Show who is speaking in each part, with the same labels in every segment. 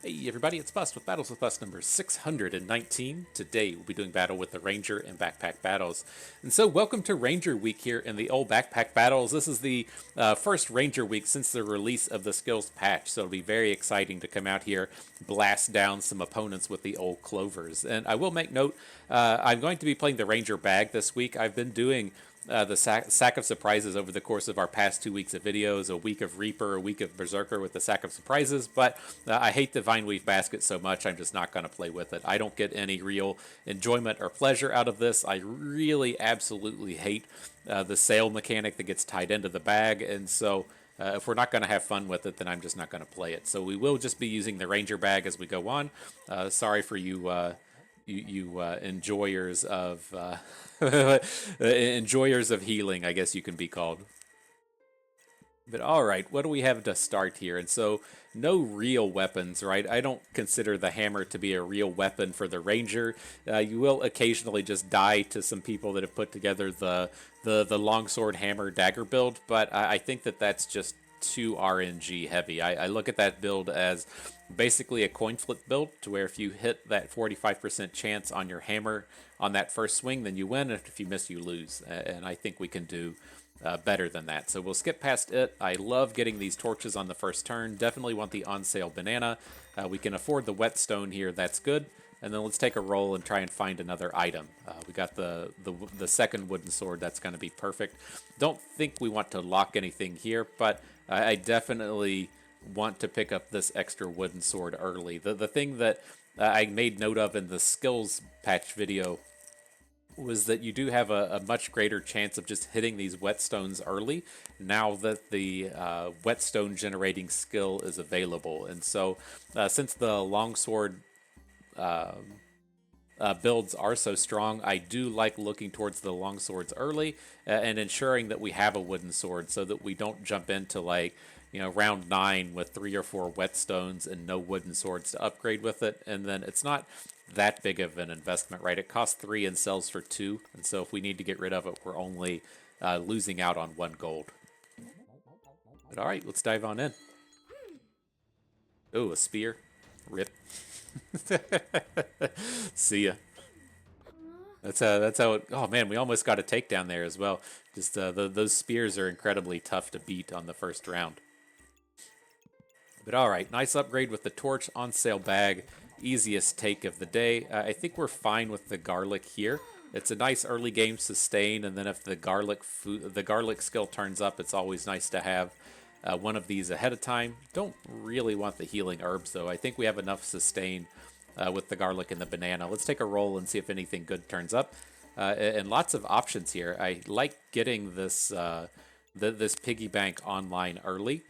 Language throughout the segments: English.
Speaker 1: Hey everybody, it's Bust with Battles with Bust number 619. Today we'll be doing battle with the Ranger and Backpack Battles. And so welcome to Ranger Week here in the old Backpack Battles. This is the first Ranger Week since the release of the skills patch, so it'll be very exciting to come out here, blast down some opponents with the old Clovers. And I will make note, I'm going to be playing the Ranger Bag this week. I've been doing the sack of surprises over the course of our past 2 weeks of videos, a week of Reaper, a week of Berserker with the sack of surprises, but I hate the Vineweave basket so much I'm just not going to play with it. I don't get any real enjoyment or pleasure out of this. I really absolutely hate the sale mechanic that gets tied into the bag, and so if we're not going to have fun with it, then I'm just not going to play it. So we will just be using the Ranger bag as we go on. Sorry for you enjoyers of enjoyers of healing, I guess you can be called. But all right, what do we have to start here? And so, no real weapons, right? I don't consider the hammer to be a real weapon for the ranger. You will occasionally just die to some people that have put together the longsword hammer dagger build, but I think that that's just too RNG heavy. I look at that build as basically a coin flip build, to where if you hit that 45% chance on your hammer on that first swing, then you win, and if you miss, you lose. And I think we can do better than that. So we'll skip past it. I love getting these torches on the first turn. Definitely want the on sale banana. We can afford the whetstone here. That's good. And then let's take a roll and try and find another item. We got the second wooden sword. That's going to be perfect. Don't think we want to lock anything here, but I definitely want to pick up this extra wooden sword early. The thing that I made note of in the skills patch video was that you do have a much greater chance of just hitting these whetstones early now that the whetstone generating skill is available. And so since the longsword builds are so strong, I do like looking towards the longswords early and ensuring that we have a wooden sword so that we don't jump into round 9 with 3 or 4 whetstones and no wooden swords to upgrade with it. And then it's not that big of an investment, right? It costs 3 and sells for 2. And so if we need to get rid of it, we're only losing out on 1 gold. But all right, let's dive on in. Oh, a spear. Rip. See ya. That's how it. Oh man, we almost got a takedown there as well. Just those spears are incredibly tough to beat on the first round. But all right, nice upgrade with the torch on sale bag. Easiest take of the day. I think we're fine with the garlic here. It's a nice early game sustain, and then if the garlic skill turns up, it's always nice to have one of these ahead of time. Don't really want the healing herbs though. I think we have enough sustain with the garlic and the banana. Let's take a roll and see if anything good turns up. And lots of options here. I like getting this this piggy bank online early.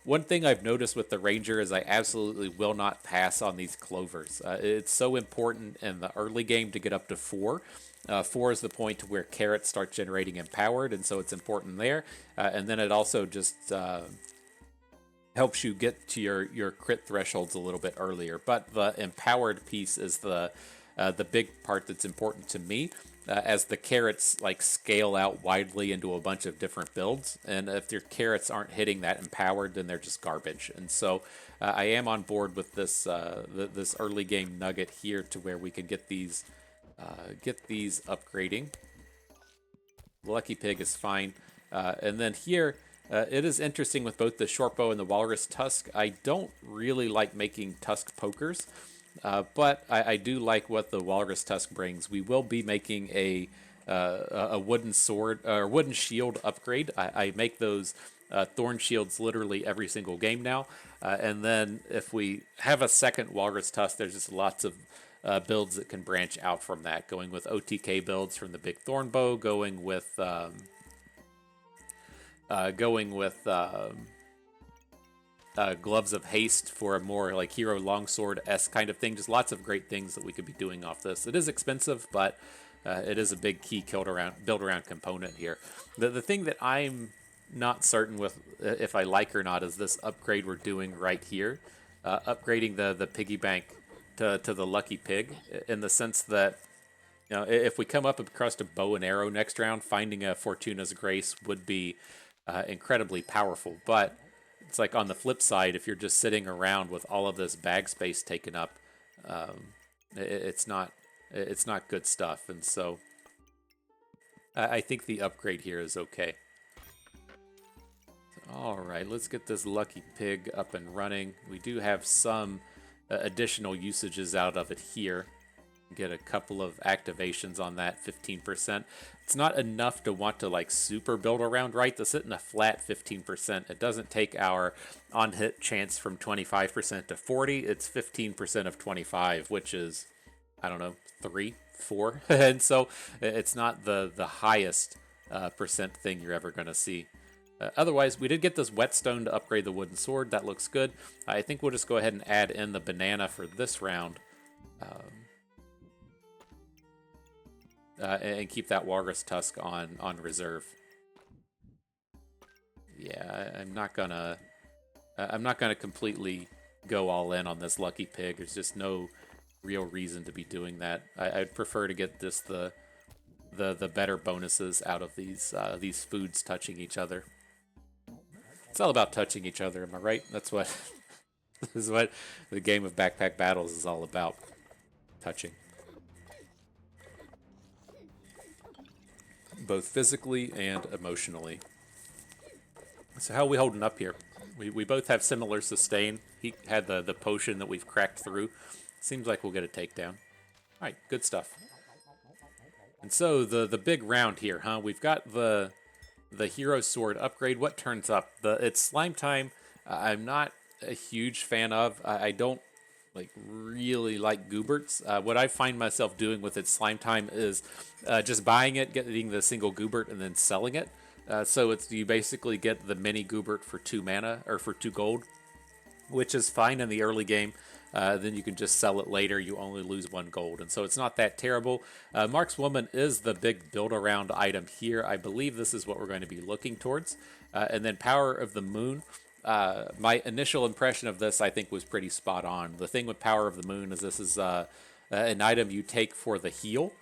Speaker 1: One thing I've noticed with the Ranger is I absolutely will not pass on these clovers. It's so important in the early game to get up to 4. 4 is the point to where carrots start generating empowered, and so it's important there. And then it also just helps you get to your crit thresholds a little bit earlier. But the empowered piece is the big part that's important to me. As the carrots scale out widely into a bunch of different builds, and if your carrots aren't hitting that empowered, then they're just garbage. And so I am on board with this this early game nugget here, to where we can get these upgrading. Lucky Pig is fine, and then here it is interesting with both the short bow and the walrus tusk. I don't really like making tusk pokers. But I do like what the walrus tusk brings. We will be making a wooden sword or wooden shield upgrade. I make those thorn shields literally every single game now. And then if we have a second walrus tusk, there's just lots of builds that can branch out from that. Going with OTK builds from the big thorn bow. Going with Gloves of Haste for a more hero longsword-esque kind of thing. Just lots of great things that we could be doing off this. It is expensive, but it is a big key build around component here. The thing that I'm not certain with if I like or not is this upgrade we're doing right here. Upgrading the piggy bank to the Lucky Pig, in the sense that if we come up across a bow and arrow next round, finding a Fortuna's Grace would be incredibly powerful. But It's like on the flip side, if you're just sitting around with all of this bag space taken up, it's not good stuff. And so I think the upgrade here is okay. All right, let's get this lucky pig up and running. We do have some additional usages out of it here. Get a couple of activations on that, 15%. It's not enough to want to like super build around, right? To sit in a flat 15%. It doesn't take our on-hit chance from 25% to 40. It's 15% of 25, which is, I don't know, 3, 4. And so it's not the highest percent thing you're ever going to see. Otherwise, we did get this whetstone to upgrade the wooden sword. That looks good. I think we'll just go ahead and add in the banana for this round. And keep that walrus tusk on reserve. Yeah, I'm not gonna completely go all in on this lucky pig. There's just no real reason to be doing that. I'd prefer to get this the better bonuses out of these foods touching each other. It's all about touching each other, am I right? That's what this is what the game of Backpack Battles is all about. Touching. Both physically and emotionally. So how are we holding up here? We both have similar sustain. He had the potion that we've cracked through. Seems like we'll get a takedown. Alright, good stuff. And so the big round here, huh? We've got the hero sword upgrade. What turns up? It's slime time. I'm not a huge fan of. I don't really like gooberts. What I find myself doing with its slime time is just buying it, getting the single goobert, and then selling it. So you basically get the mini goobert for 2 mana or for 2 gold, which is fine in the early game. Then you can just sell it later. You only lose 1 gold, and so it's not that terrible. Markswoman is the big build-around item here. I believe this is what we're going to be looking towards. And then Power of the Moon. My initial impression of this, I think, was pretty spot on. The thing with Power of the Moon is this is an item you take for the heal,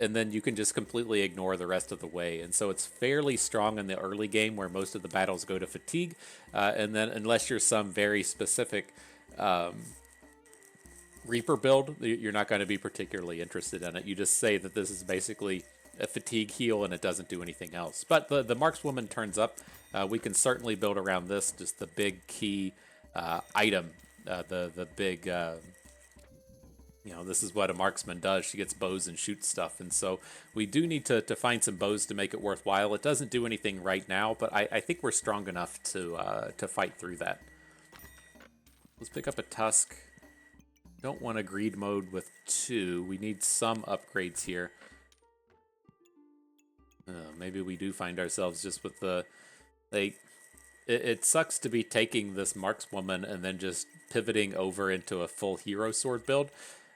Speaker 1: and then you can just completely ignore the rest of the way. And so it's fairly strong in the early game where most of the battles go to fatigue. And then unless you're some very specific Reaper build, you're not going to be particularly interested in it. You just say that this is basically a fatigue heal and it doesn't do anything else. But the Markswoman turns up. We can certainly build around this, just the big key item, the big, this is what a marksman does. She gets bows and shoots stuff. And so we do need to find some bows to make it worthwhile. It doesn't do anything right now, but I think we're strong enough to fight through that. Let's pick up a tusk. Don't want a greed mode with 2. We need some upgrades here. Maybe we do find ourselves just with the... It sucks to be taking this markswoman and then just pivoting over into a full hero sword build.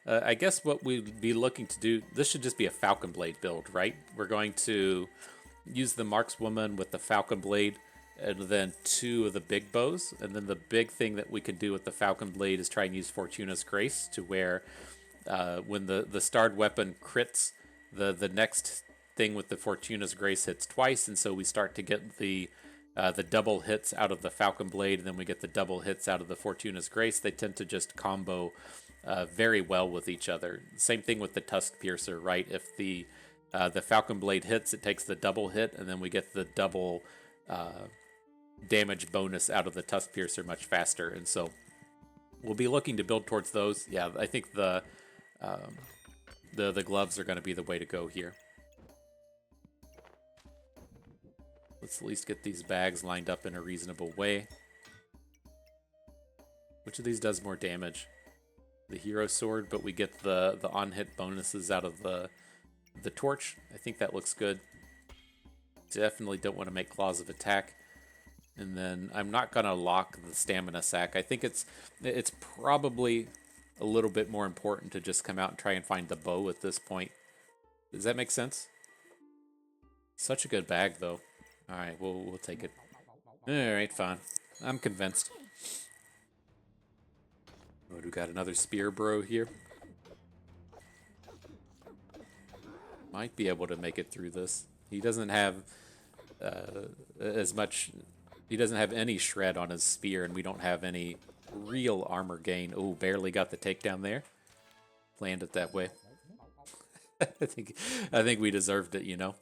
Speaker 1: I guess what we'd be looking to do... This should just be a Falcon Blade build, right? We're going to use the markswoman with the Falcon Blade and then 2 of the big bows. And then the big thing that we can do with the Falcon Blade is try and use Fortuna's Grace to where when the starred weapon crits, the next thing with the Fortuna's Grace hits twice, and so we start to get the double hits out of the Falcon Blade, and then we get the double hits out of the Fortuna's Grace. They tend to just combo very well with each other. Same thing with the Tusk Piercer, right? If the Falcon Blade hits, it takes the double hit, and then we get the double damage bonus out of the Tusk Piercer much faster. And so we'll be looking to build towards those. Yeah, I think the gloves are going to be the way to go here. Let's at least get these bags lined up in a reasonable way. Which of these does more damage? The hero sword, but we get the on-hit bonuses out of the torch. I think that looks good. Definitely don't want to make claws of attack. And then I'm not going to lock the stamina sack. I think it's probably a little bit more important to just come out and try and find the bow at this point. Does that make sense? Such a good bag, though. Alright, we'll take it. Alright, fine. I'm convinced. Oh, we got another spear bro here. Might be able to make it through this. He doesn't have as much He doesn't have any shred on his spear, and we don't have any real armor gain. Oh, barely got the takedown there. Planned it that way. I think we deserved it, you know.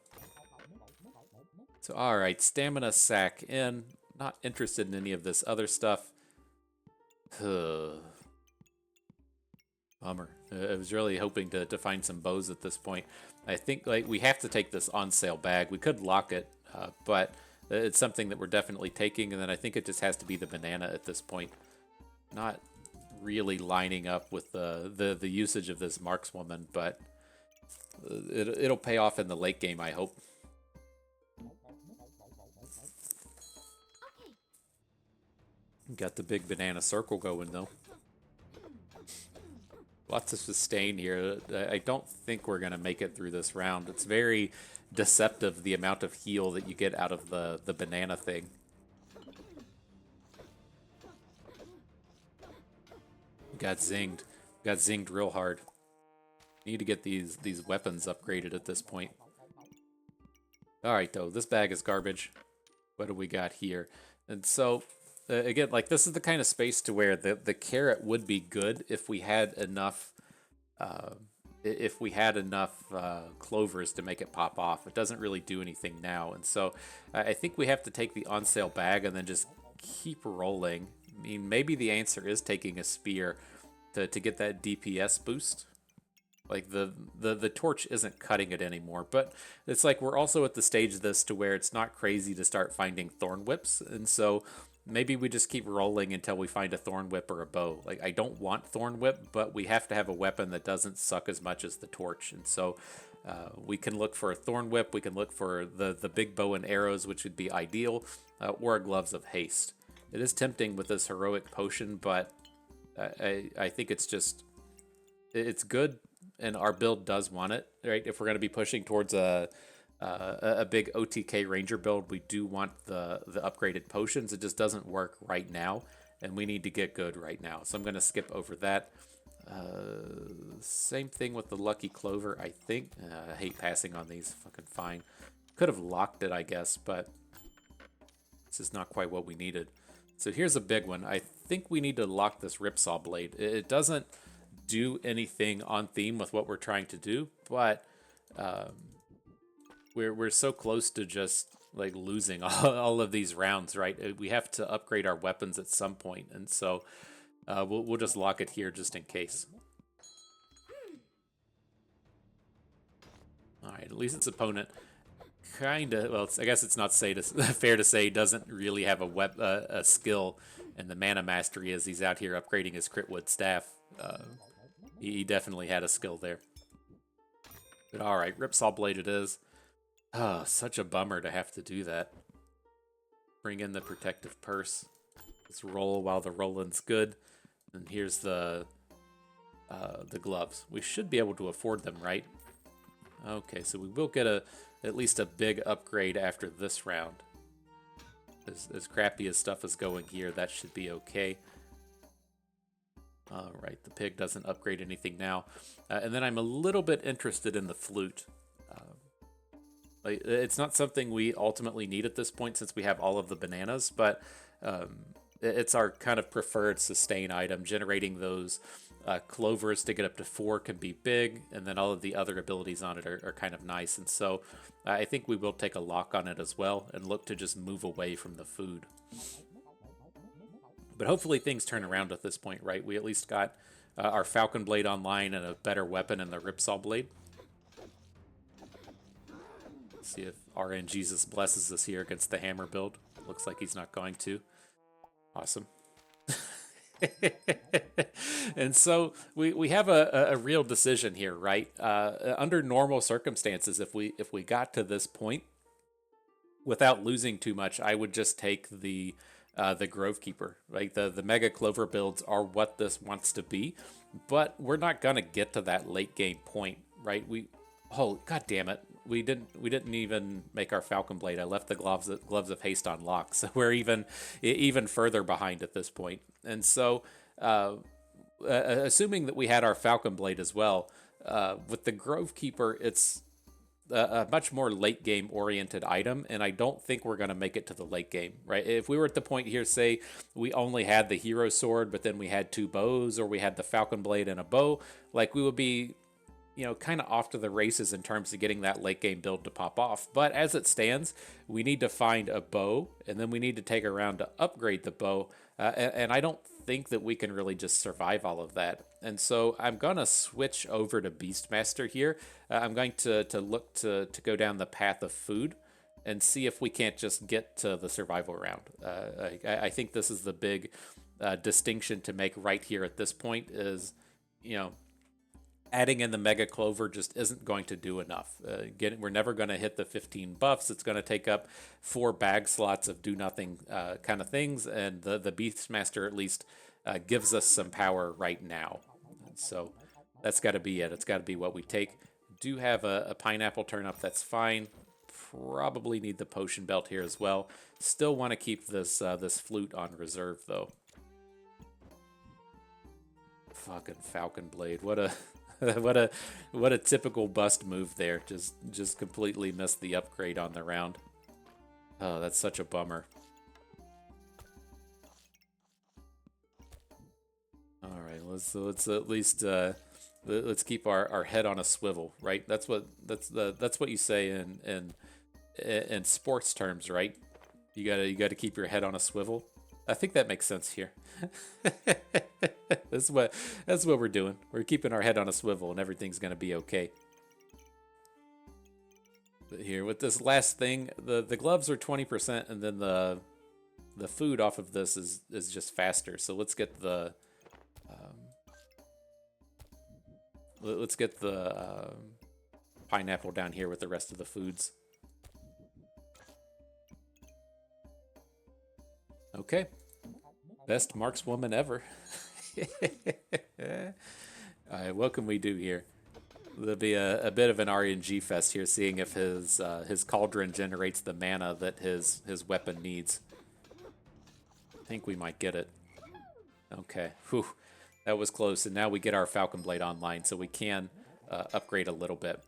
Speaker 1: So all right, stamina sack in. Not interested in any of this other stuff. Bummer. I was really hoping to find some bows at this point. I think like we have to take this on sale bag. We could lock it, but it's something that we're definitely taking. And then I think it just has to be the banana at this point. Not really lining up with the usage of this markswoman, but it'll pay off in the late game, I hope. Got the big banana circle going though. Lots of sustain here. I don't think we're going to make it through this round. It's very deceptive, the amount of heal that you get out of the banana thing. Got zinged. Got zinged real hard. Need to get these weapons upgraded at this point. Alright though, this bag is garbage. What do we got here? And so, again, like this is the kind of space to where the carrot would be good if we had enough clovers to make it pop off. It doesn't really do anything now, and so I think we have to take the on sale bag and then just keep rolling. I mean, maybe the answer is taking a spear to get that DPS boost. Like the torch isn't cutting it anymore, but it's like we're also at the stage of this to where it's not crazy to start finding thorn whips, and so maybe we just keep rolling until we find a thorn whip or a bow. Like I don't want thorn whip, but we have to have a weapon that doesn't suck as much as the torch, and so we can look for a thorn whip. We can look for the big bow and arrows, which would be ideal, or a gloves of haste. It is tempting with this heroic potion, but I think it's good. And our build does want it, right? If we're going to be pushing towards a big OTK Ranger build, we do want the upgraded potions. It just doesn't work right now, and we need to get good right now. So I'm going to skip over that. Same thing with the Lucky Clover, I think. I hate passing on these. Fucking fine. Could have locked it, I guess, but this is not quite what we needed. So here's a big one. I think we need to lock this Ripsaw Blade. It doesn't do anything on theme with what we're trying to do, but we're so close to just like losing all of these rounds, right? We have to upgrade our weapons at some point, and so we'll just lock it here just in case. All right, at least its opponent kind of, well, I guess it's not fair to say doesn't really have a skill in the mana mastery as he's out here upgrading his Critwood staff. He definitely had a skill there. But alright, Ripsaw Blade it is. Such a bummer to have to do that. Bring in the protective purse. Let's roll while the rolling's good. And here's the gloves. We should be able to afford them, right? Okay, so we will get at least a big upgrade after this round. As crappy as stuff is going here, that should be okay. Alright, the pig doesn't upgrade anything now. And then I'm a little bit interested in the flute. It's not something we ultimately need at this point since we have all of the bananas, but it's our kind of preferred sustain item. Generating those clovers to get up to 4 can be big, and then all of the other abilities on it are kind of nice. And so I think we will take a lock on it as well and look to just move away from the food. But hopefully things turn around at this point, right? We at least got our Falcon Blade online and a better weapon in the Ripsaw Blade. Let's see if RN Jesus blesses us here against the hammer build. Looks like he's not going to. Awesome. And so we have a real decision here, right? Under normal circumstances, if we got to this point without losing too much, I would just take the Grove Keeper. Like the Mega Clover builds are what this wants to be, but we're not gonna get to that late game point, right? Oh god damn it, we didn't even make our Falcon Blade. I left the gloves of haste on lock, so we're even further behind at this point. And so, assuming that we had our Falcon Blade as well, with the Grove Keeper, it's a much more late game oriented item, and I don't think we're going to make it to the late game, right? If we were at the point here, say we only had the hero sword, but then we had two bows, or we had the falcon blade and a bow, like we would be, kind of off to the races in terms of getting that late game build to pop off. But as it stands, we need to find a bow, and then we need to take a round to upgrade the bow. And I don't think that we can really just survive all of that. And so I'm going to switch over to Beastmaster here. I'm going to look to go down the path of food and see if we can't just get to the survival round. I think this is the big distinction to make right here at this point is, adding in the Mega Clover just isn't going to do enough. We're never going to hit the 15 buffs. It's going to take up 4 bag slots of do-nothing kind of things, and the Beastmaster at least gives us some power right now. So that's got to be it. It's got to be what we take. Do have a pineapple turnip, that's fine. Probably need the potion belt here as well. Still want to keep this flute on reserve, though. Fucking Falcon Blade. What a... what a typical bust move there. Just completely missed the upgrade on the round. Oh, that's such a bummer. All right, let's at least let's keep our head on a swivel, right? That's what you say in sports terms, right? You gotta keep your head on a swivel. I think that makes sense here. That's what we're doing. We're keeping our head on a swivel, and everything's gonna be okay. But here with this last thing, the gloves are 20%, and then the food off of this is just faster. So let's get the pineapple down here with the rest of the foods. Okay. Best markswoman ever. Alright, what can we do here? There'll be a bit of an RNG fest here, seeing if his cauldron generates the mana that his weapon needs. I think we might get it. Okay. Whew. That was close, and now we get our Falcon Blade online, so we can upgrade a little bit.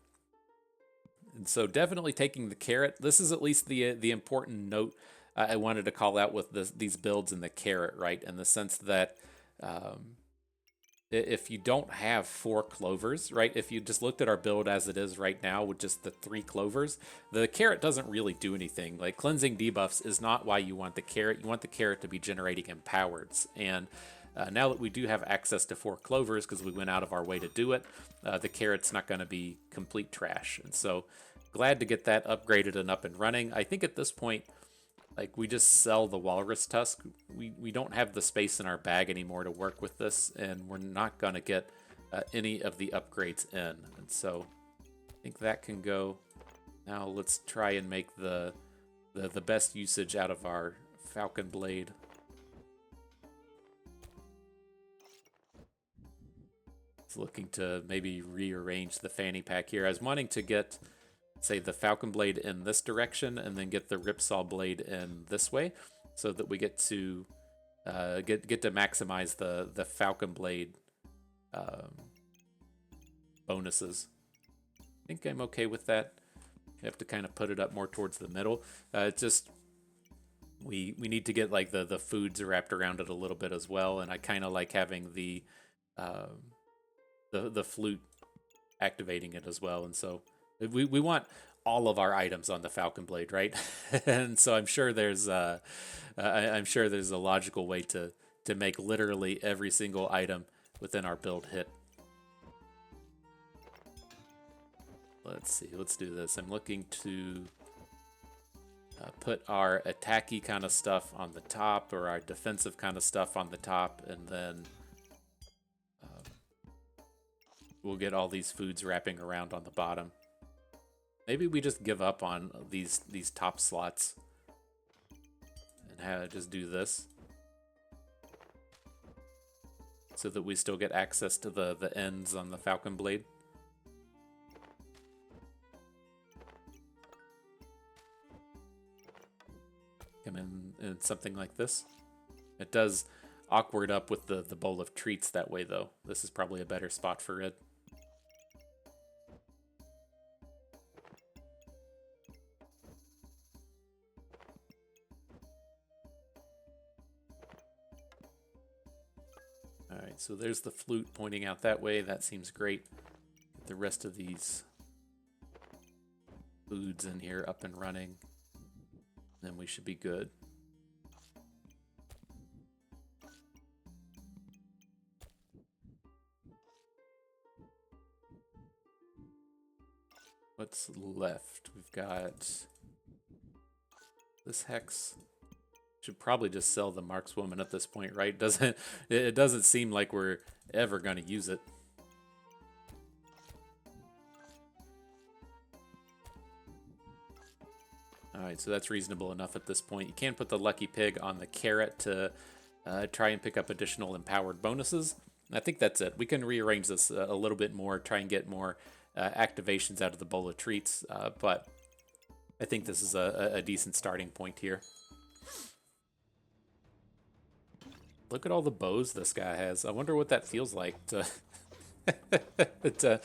Speaker 1: And so definitely taking the carrot. This is at least the important note I wanted to call out with these builds in the carrot, right? In the sense that if you don't have 4 clovers, right? If you just looked at our build as it is right now with just the 3 clovers, the carrot doesn't really do anything. Like, cleansing debuffs is not why you want the carrot. You want the carrot to be generating empowereds. And now that we do have access to 4 clovers, because we went out of our way to do it, the carrot's not going to be complete trash. And so glad to get that upgraded and up and running. I think at this point, like, we just sell the walrus tusk. We don't have the space in our bag anymore to work with this, and we're not going to get any of the upgrades in. And so I think that can go. Now let's try and make the best usage out of our Falcon Blade. It's looking to maybe rearrange the fanny pack here. I was wanting to get, say, the Falcon Blade in this direction, and then get the Ripsaw Blade in this way, so that we get to get to maximize the Falcon Blade bonuses. I think I'm okay with that. You have to kind of put it up more towards the middle. It's just we need to get like the foods wrapped around it a little bit as well, and I kind of like having the flute activating it as well, and so we want all of our items on the Falcon Blade, right? And so I'm sure there's a logical way to make literally every single item within our build hit. Let's see. Let's do this. I'm looking to put our attacky kind of stuff on the top, or our defensive kind of stuff on the top, and then we'll get all these foods wrapping around on the bottom. Maybe we just give up on these top slots and just do this, so that we still get access to the ends on the Falcon Blade. Come in something like this. It does awkward up with the bowl of treats that way, though. This is probably a better spot for it. So there's the flute pointing out that way. That seems great. Get the rest of these foods in here up and running. Then we should be good. What's left? We've got this hex. Should probably just sell the markswoman at this point, right? It doesn't seem like we're ever going to use it. Alright, so that's reasonable enough at this point. You can put the lucky pig on the carrot to try and pick up additional empowered bonuses. I think that's it. We can rearrange this a little bit more, try and get more activations out of the bowl of treats, but I think this is a decent starting point here. Look at all the bows this guy has. I wonder what that feels like to to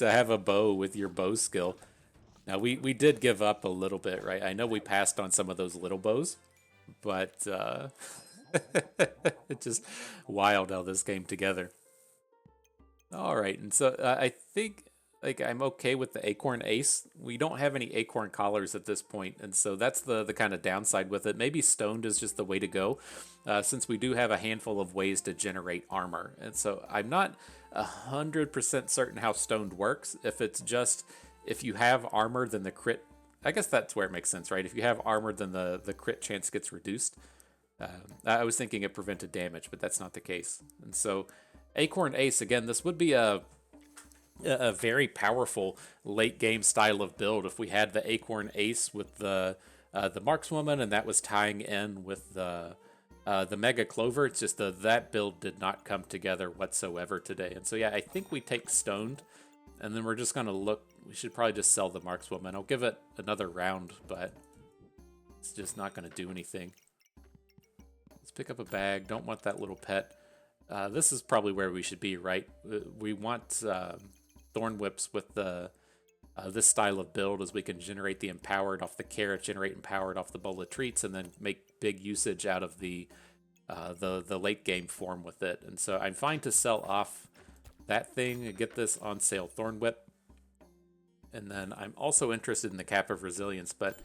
Speaker 1: have a bow with your bow skill. Now, we did give up a little bit, right? I know we passed on some of those little bows, but it's just wild how this came together. All right, and so I think like I'm okay with the acorn ace. We don't have any acorn collars at this point, and so that's the kind of downside with it. Maybe stoned is just the way to go, since we do have a handful of ways to generate armor. And so I'm not 100% certain how stoned works. If it's just if you have armor, then the crit, I guess that's where it makes sense, right? If you have armor, then the crit chance gets reduced. I was thinking it prevented damage, but that's not the case. And so acorn ace, again, this would be a very powerful late game style of build if we had the acorn ace with the markswoman, and that was tying in with the mega clover. It's just that build did not come together whatsoever today. And so yeah, I think we take stoned, and then we're just gonna look. We should probably just sell the markswoman. I'll give it another round, but it's just not gonna do anything. Let's pick up a bag. Don't want that little pet. This is probably where we should be, right? We want thorn whips with the this style of build, as we can generate the empowered off the carrot, generate empowered off the bowl of treats, and then make big usage out of the late game form with it. And so I'm fine to sell off that thing and get this on sale thorn whip. And then I'm also interested in the cap of resilience, but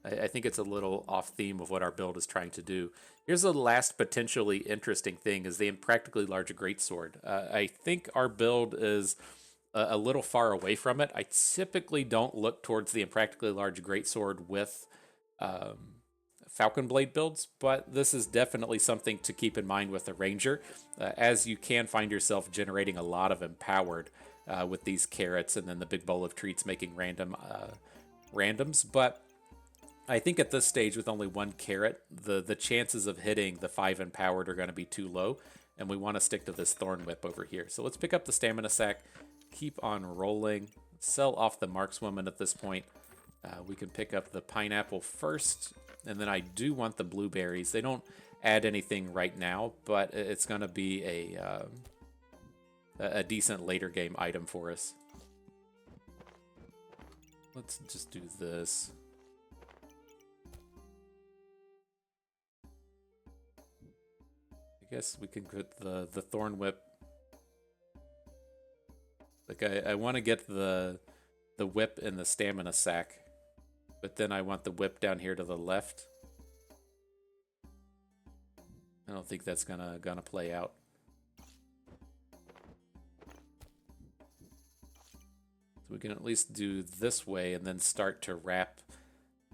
Speaker 1: I think it's a little off theme of what our build is trying to do. Here's the last potentially interesting thing, is the impractically large greatsword. I think our build is a little far away from it. I typically don't look towards the impractically large greatsword with Falcon Blade builds, but this is definitely something to keep in mind with a ranger, as you can find yourself generating a lot of empowered with these carrots, and then the big bowl of treats making random randoms. But I think at this stage, with only one carrot, the chances of hitting the 5 empowered are going to be too low, and we want to stick to this thorn whip over here. So let's pick up the stamina sack, keep on rolling, sell off the markswoman at this point. We can pick up the pineapple first, and then I do want the blueberries. They don't add anything right now, but it's going to be a decent later game item for us. Let's just do this. I guess we can put the thorn whip. Like I want to get the whip in the stamina sack, but then I want the whip down here to the left. I don't think that's gonna play out. So we can at least do this way and then start to wrap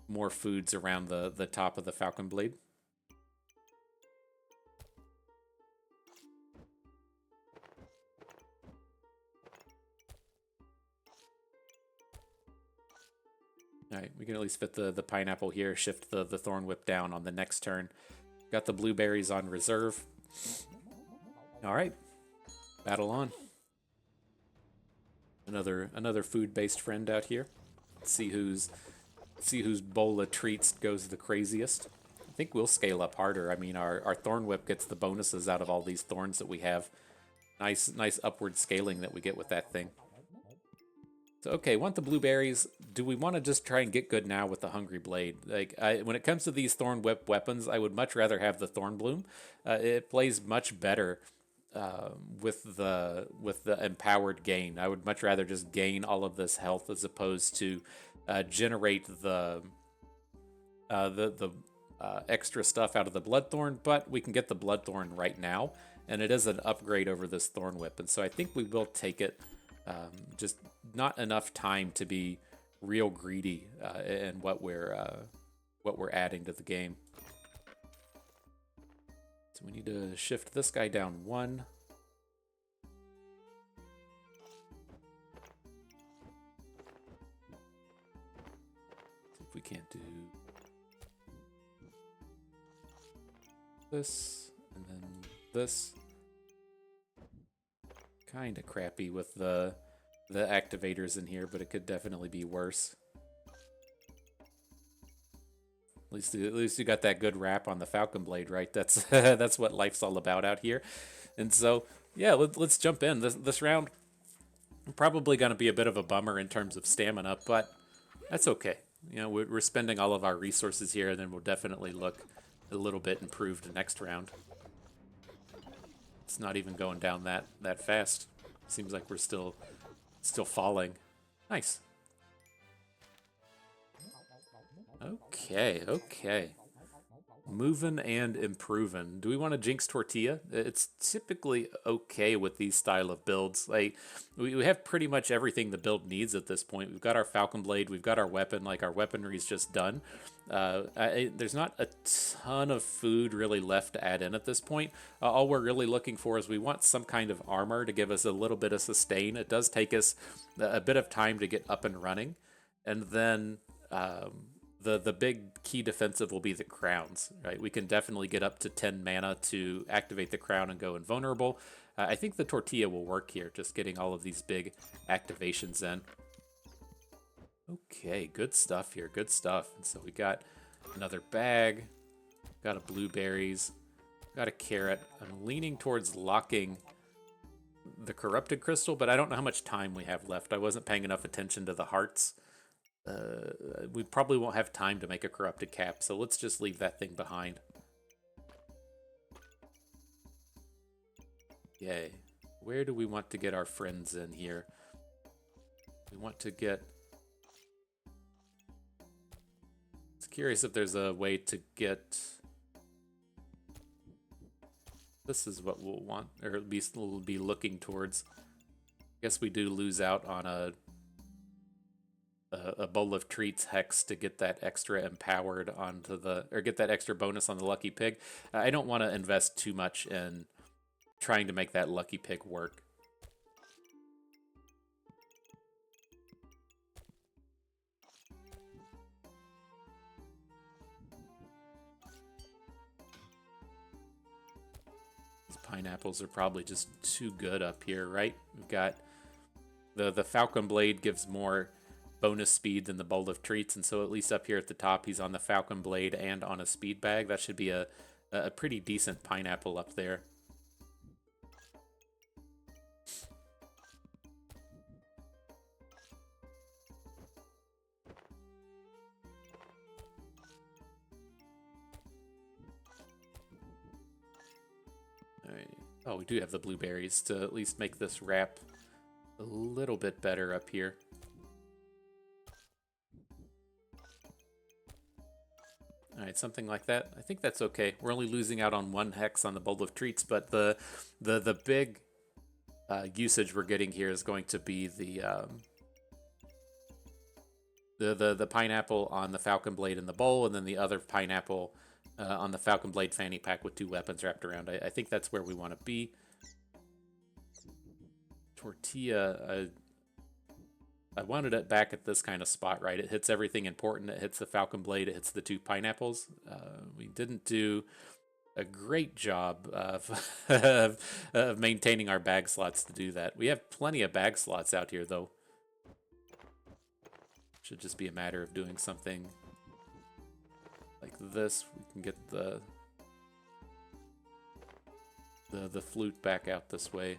Speaker 1: more foods around the top of the Falcon Blade. Alright, we can at least fit the pineapple here, shift the thorn whip down on the next turn. Got the blueberries on reserve. Alright, battle on. Another food-based friend out here. Let's see whose bowl of treats goes the craziest. I think we'll scale up harder. I mean, our thorn whip gets the bonuses out of all these thorns that we have. Nice upward scaling that we get with that thing. So, okay, want the blueberries. Do we want to just try and get good now with the Hungry Blade? Like, when it comes to these Thorn Whip weapons, I would much rather have the Thorn Bloom. It plays much better with the empowered gain. I would much rather just gain all of this health as opposed to generate the extra stuff out of the Bloodthorn, but we can get the Bloodthorn right now, and it is an upgrade over this Thorn Whip, and so I think we will take it. Just not enough time to be real greedy in what we're adding to the game. So we need to shift this guy down 1. See if we can't do this, and then this. Kind of crappy with the activators in here, but it could definitely be worse. At least you got that good wrap on the Falcon Blade, right? That's that's what life's all about out here. And so, yeah, let's jump in. This round probably going to be a bit of a bummer in terms of stamina, but that's okay. You know, we're spending all of our resources here, and then we'll definitely look a little bit improved next round. It's not even going down that fast. Seems like we're still falling. Nice. Okay. Moving and improving. Do we want to Jinx Tortilla? It's typically okay with these style of builds. Like we have pretty much everything the build needs at this point. We've got our Falcon Blade, we've got our weapon, like our weaponry is just done. There's not a ton of food really left to add in at this point. All we're really looking for is we want some kind of armor to give us a little bit of sustain. It does take us a bit of time to get up and running. And then the big key defensive will be the crowns, right? We can definitely get up to 10 mana to activate the crown and go invulnerable. I think the tortilla will work here, just getting all of these big activations in. Okay, good stuff here, good stuff. And so we got another bag, got a blueberries, got a carrot. I'm leaning towards locking the corrupted crystal, but I don't know how much time we have left. I wasn't paying enough attention to the hearts. We probably won't have time to make a corrupted cap, so let's just leave that thing behind. Yay. Where do we want to get our friends in here? We want to get... It's curious if there's a way to get... This is what we'll want, or at least we'll be looking towards. I guess we do lose out on a bowl of treats hex to get that extra empowered onto the, or get that extra bonus on the lucky pig. I don't want to invest too much in trying to make that lucky pig work. These pineapples are probably just too good up here, right? We've got the Falcon Blade gives more bonus speed than the bowl of treats, and so at least up here at the top he's on the Falcon Blade and on a speed bag. That should be a pretty decent pineapple up there. Alright. Oh, we do have the blueberries to at least make this wrap a little bit better up here. Alright, something like that. I think that's okay. We're only losing out on 1 hex on the bowl of treats, but the big usage we're getting here is going to be the pineapple on the Falcon Blade in the bowl, and then the other pineapple on the Falcon Blade fanny pack with 2 weapons wrapped around. I think that's where we want to be. Tortilla, I wanted it back at this kind of spot, right? It hits everything important. It hits the Falcon Blade. It hits the 2 pineapples. We didn't do a great job of maintaining our bag slots to do that. We have plenty of bag slots out here, though. Should just be a matter of doing something like this. We can get the flute back out this way.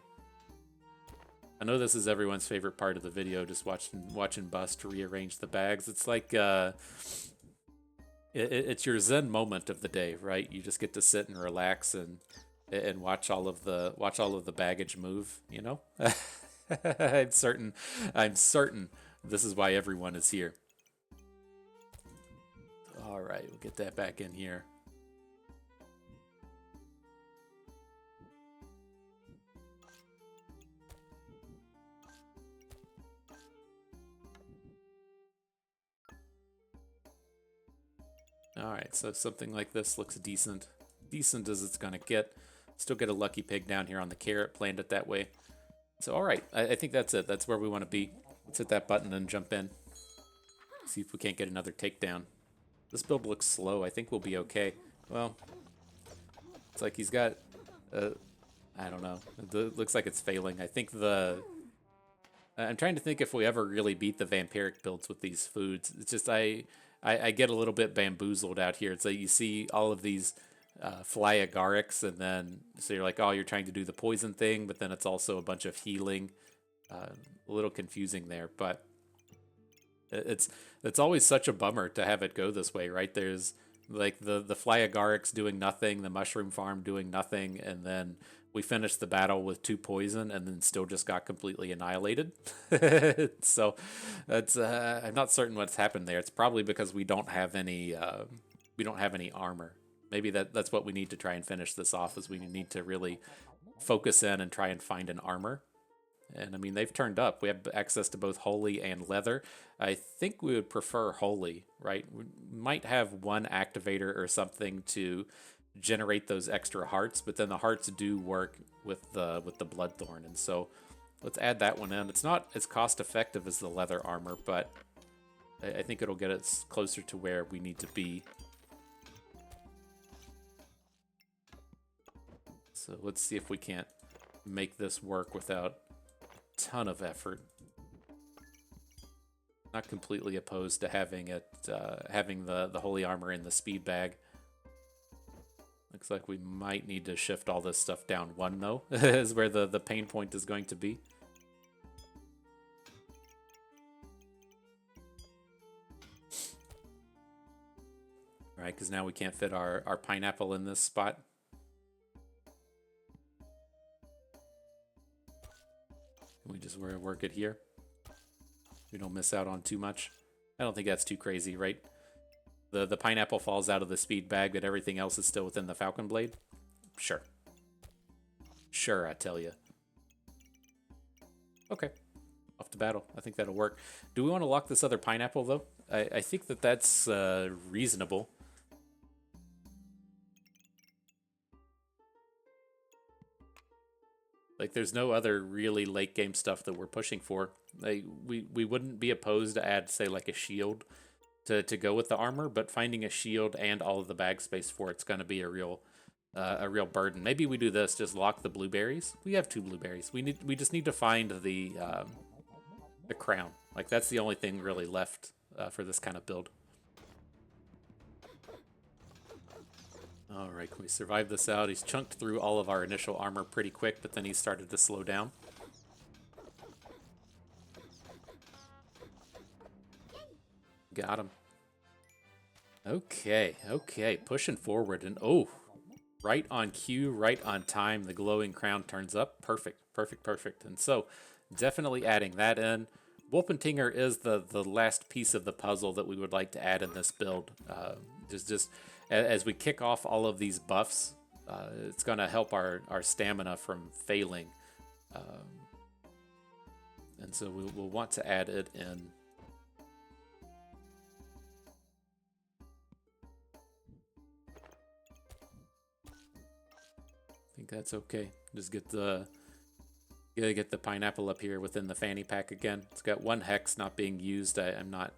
Speaker 1: I know this is everyone's favorite part of the video, just watching Bust rearrange the bags. It's like it's your zen moment of the day, right? You just get to sit and relax and and watch all of the baggage move, you know? I'm certain this is why everyone is here. All right, we'll get that back in here. All right, so something like this looks decent. Decent as it's gonna get. Still get a lucky pig down here on the carrot, planned it that way. So all right, I think that's it. That's where we want to be. Let's hit that button and jump in. See if we can't get another takedown. This build looks slow. I think we'll be okay. Well, it's like he's got, I don't know. It looks like it's failing. I think I'm trying to think if we ever really beat the vampiric builds with these foods. It's just I get a little bit bamboozled out here. It's like you see all of these fly agarics, and then so you're like, oh, you're trying to do the poison thing, but then it's also a bunch of healing. A little confusing there, but it's always such a bummer to have it go this way, right? There's like the fly agarics doing nothing, the mushroom farm doing nothing, and then we finished the battle with 2 poison and then still just got completely annihilated. So that's I'm not certain what's happened there. It's probably because we don't have any armor. Maybe that's what we need to try and finish this off, is we need to really focus in and try and find an armor. And I mean, they've turned up. We have access to both holy and leather. I think we would prefer holy, right? We might have one activator or something to generate those extra hearts, but then the hearts do work with the bloodthorn, and so let's add that one in. It's not as cost effective as the leather armor, but I think it'll get us closer to where we need to be. So let's see if we can't make this work without ton of effort. Not completely opposed to having it, having the holy armor in the speed bag. Looks like we might need to shift all this stuff down 1 though, is where the pain point is going to be. All right, because now we can't fit our pineapple in this spot. We just work it here. We don't miss out on too much. I don't think that's too crazy, right? The pineapple falls out of the speed bag, but everything else is still within the falcon blade? Sure. Sure, I tell you. Okay. Off to battle. I think that'll work. Do we want to lock this other pineapple, though? I think that's reasonable. Like, there's no other really late game stuff that we're pushing for. Like, we wouldn't be opposed to add, say, like a shield to go with the armor, but finding a shield and all of the bag space for it's going to be a real burden. Maybe we do this: just lock the blueberries. We have 2 blueberries. We just need to find the crown. Like, that's the only thing really left for this kind of build. All right, can we survive this out? He's chunked through all of our initial armor pretty quick, but then he started to slow down. Got him. Okay, pushing forward, and oh, right on cue, right on time, the glowing crown turns up. Perfect. And so, definitely adding that in. Wolpentinger is the last piece of the puzzle that we would like to add in this build. Just as we kick off all of these buffs, it's going to help our stamina from failing. And so we'll want to add it in. I think that's okay. Just get the pineapple up here within the fanny pack again. It's got 1 hex not being used. I'm not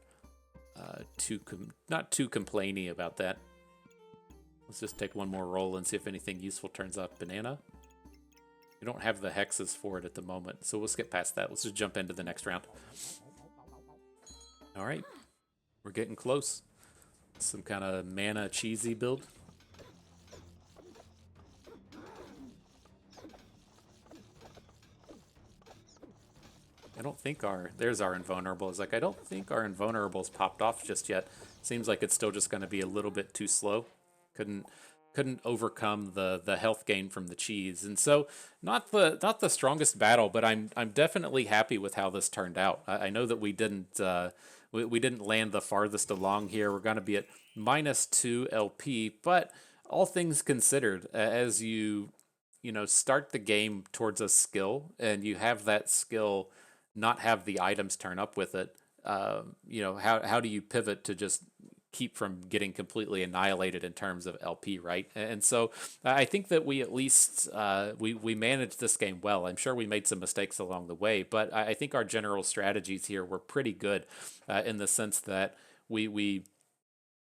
Speaker 1: too complainy about that. Let's just take 1 more roll and see if anything useful turns up. Banana. We don't have the hexes for it at the moment, so we'll skip past that. Let's just jump into the next round. All right, we're getting close. Some kind of mana cheesy build. I don't think there's our invulnerable. It's like, I don't think our invulnerable's popped off just yet. Seems like it's still just going to be a little bit too slow. Couldn't couldn't overcome the health gain from the cheese. And so not the strongest battle, but I'm definitely happy with how this turned out. I know that we didn't land the farthest along here. We're going to be at -2 LP, but all things considered, as you start the game towards a skill and you have that skill not have the items turn up with it, how do you pivot to just keep from getting completely annihilated in terms of LP, right? And so I think that we at least we managed this game well. I'm sure we made some mistakes along the way, but I think our general strategies here were pretty good in the sense that we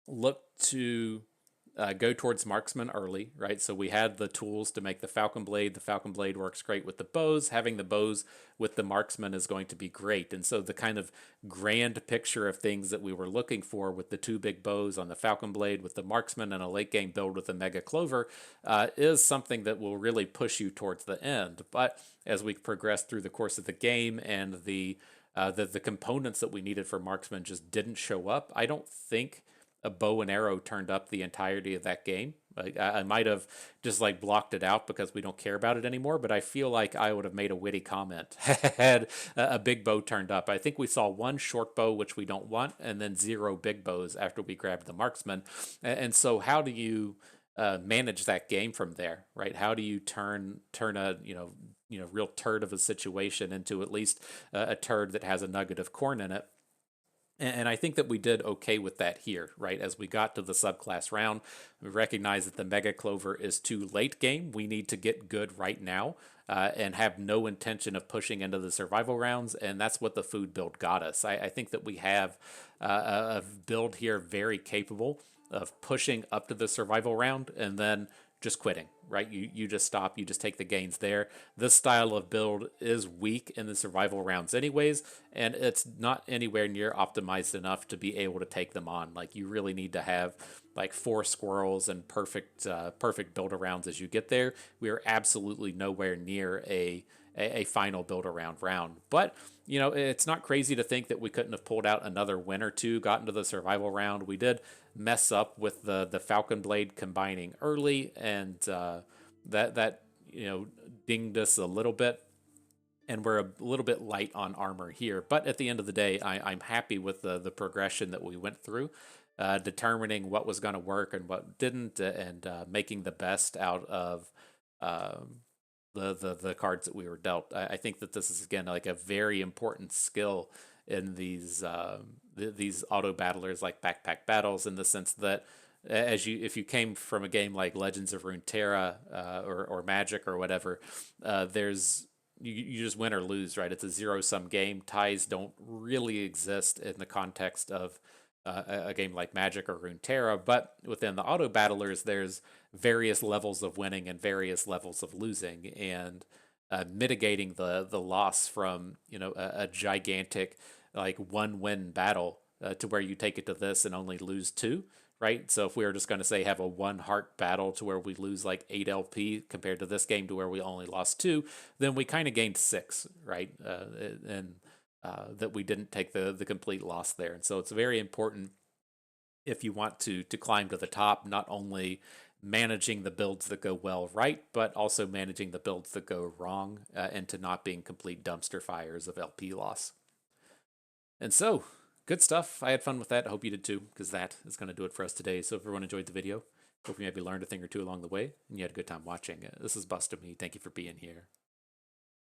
Speaker 1: looked to go towards marksman early, right? So we had the tools to make the Falcon Blade. The Falcon Blade works great with the bows. Having the bows with the marksman is going to be great. And so the kind of grand picture of things that we were looking for with the two big bows on the Falcon Blade, with the marksman, and a late game build with the Mega Clover is something that will really push you towards the end. But as we progress through the course of the game and the components that we needed for marksman just didn't show up, I don't think a bow and arrow turned up the entirety of that game. Like, I might have just like blocked it out because we don't care about it anymore, but I feel like I would have made a witty comment had a big bow turned up. I think we saw one short bow, which we don't want, and then 0 big bows after we grabbed the marksman. And so how do you manage that game from there, right? How do you turn a real turd of a situation into at least a turd that has a nugget of corn in it? And I think that we did okay with that here, right? As we got to the subclass round, we recognize that the Mega Clover is too late game. We need to get good right now and have no intention of pushing into the survival rounds. And that's what the food build got us. I think that we have a build here very capable of pushing up to the survival round and then just quitting, right? You just stop, you just take the gains there. This style of build is weak in the survival rounds anyways, and it's not anywhere near optimized enough to be able to take them on. Like, you really need to have like 4 squirrels and perfect build arounds as you get there. We are absolutely nowhere near a final build around round. But it's not crazy to think that we couldn't have pulled out another win or two, got into the survival round. We did mess up with the Falcon Blade combining early, and that dinged us a little bit. And we're a little bit light on armor here. But at the end of the day, I'm happy with the progression that we went through, determining what was going to work and what didn't, and making the best out of the cards that we were dealt. I think that this is, again, like a very important skill in these auto battlers like backpack battles, in the sense that if you came from a game like Legends of Runeterra or Magic or whatever, there's you just win or lose, right? It's a zero-sum game. Ties don't really exist in the context of a game like Magic or Runeterra, but within the auto battlers, there's various levels of winning and various levels of losing, and mitigating the loss from a gigantic like 1-win battle to where you take it to this and only lose 2. Right? So if we were just going to say have a 1-heart battle to where we lose like 8 LP compared to this game to where we only lost 2, then we kind of gained 6, right? And that we didn't take the complete loss there. And so it's very important, if you want to climb to the top, not only managing the builds that go well right, but also managing the builds that go wrong, into not being complete dumpster fires of LP loss. And so, good stuff. I had fun with that. I hope you did too, because that is going to do it for us today. So if everyone enjoyed the video, hope you maybe learned a thing or two along the way, and you had a good time watching. This is Bust of Me. Thank you for being here.